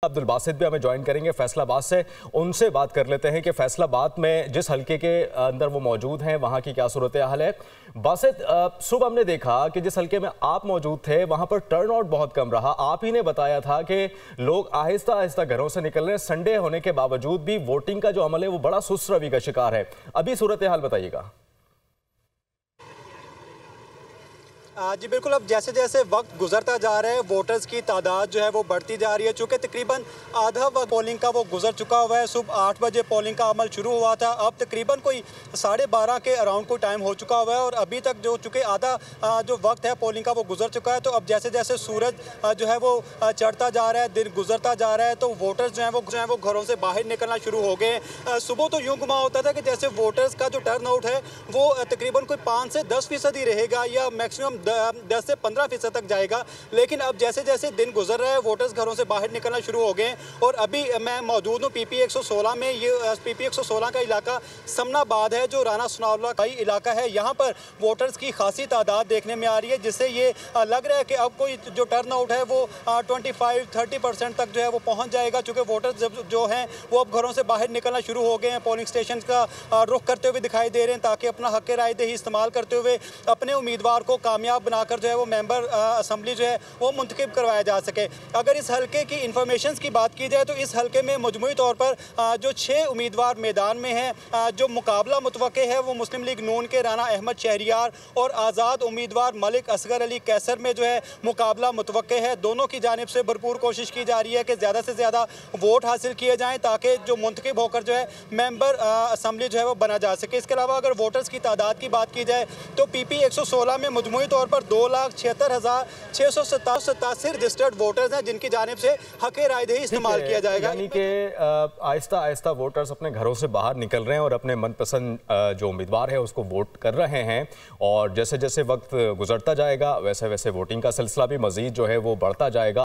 अब्दुल बासित भी हमें ज्वाइन करेंगे फैसलाबाद से। उनसे बात कर लेते हैं कि फैसलाबाद में जिस हलके के अंदर वो मौजूद हैं वहां की क्या सूरत हाल है। बासित, सुबह हमने देखा कि जिस हलके में आप मौजूद थे वहां पर टर्नआउट बहुत कम रहा। आप ही ने बताया था कि लोग आहिस्ता आहिस्ता घरों से निकल रहे हैं। संडे होने के बावजूद भी वोटिंग का जो अमल है वो बड़ा सुस्त रवि का शिकार है। अभी सूरत हाल बताइएगा। जी बिल्कुल, अब जैसे जैसे वक्त गुजरता जा रहा है वोटर्स की तादाद जो है वो बढ़ती जा रही है। चूँकि तकरीबन आधा वक्त पोलिंग का वो गुजर चुका हुआ है। सुबह 8 बजे पोलिंग का अमल शुरू हुआ था, अब तकरीबन कोई 12:30 के अराउंड कोई टाइम हो चुका हुआ है और अभी तक जो चूँकि आधा जो वक्त है पोलिंग का वो गुजर चुका है। तो अब जैसे जैसे सूरज जो है वो चढ़ता जा रहा है, दिन गुजरता जा रहा है, तो वोटर्स जो है वो घरों से बाहर निकलना शुरू हो गए। सुबह तो यूँ घुमा होता था कि जैसे वोटर्स का जो टर्न आउट है वो तकरीबन कोई 5 से 10% ही रहेगा या मैक्सिमम 10 से 15% तक जाएगा। लेकिन अब जैसे जैसे दिन गुजर रहा है वोटर्स घरों से बाहर निकलना शुरू हो गए और अभी मैं मौजूद हूँ PP 116 में। ये PP 116 का इलाका समनाबाद है जो राना सनाउल्लाह का इलाका है। यहाँ पर वोटर्स की खासी तादाद देखने में आ रही है, जिससे ये लग रहा है कि अब कोई जो टर्न आउट है वो 25-30% तक जो है वो पहुँच जाएगा। चूँकि वोटर्स जो हैं वो अब घरों से बाहर निकलना शुरू हो गए हैं, पोलिंग स्टेशन का रुख करते हुए दिखाई दे रहे हैं ताकि अपना हक रायदही इस्तेमाल करते हुए अपने उम्मीदवार को कामयाब बनाकर जो है वो मेंबर असम्बली जो है वो मुंतखब करवाया जा सके। अगर इस हलके की इंफॉर्मेशन की बात की जाए तो इस हलके में मजमूई तौर पर जो 6 उम्मीदवार मैदान में हैं। जो मुकाबला मुतवक्के है वो मुस्लिम लीग नून के राना अहमद शहरियार और आज़ाद उम्मीदवार मलिक असगर अली कैसर में जो है मुकाबला मुतवक्के है। दोनों की जानिब से भरपूर कोशिश की जा रही है कि ज़्यादा से ज़्यादा वोट हासिल किए जाएँ ताकि जो मुंतखब होकर जो है मेंबर असम्बली जो है वो बना जा सके। इसके अलावा अगर वोटर्स की तादाद की बात की जाए तो PP 116 में मजमूई तौर पर 2,76,687 रजिस्टर्ड वोटर्स हैं जिनकी जानिब से हक रायदही इस्तेमाल किया जाएगा। यानी कि आहिस्ता आहिस्ता वोटर्स अपने घरों से बाहर निकल रहे हैं और अपने मनपसंद जो उम्मीदवार है उसको वोट कर रहे हैं और जैसे जैसे वक्त गुजरता जाएगा वैसे वैसे वोटिंग का सिलसिला भी मजीद जो है वो बढ़ता जाएगा।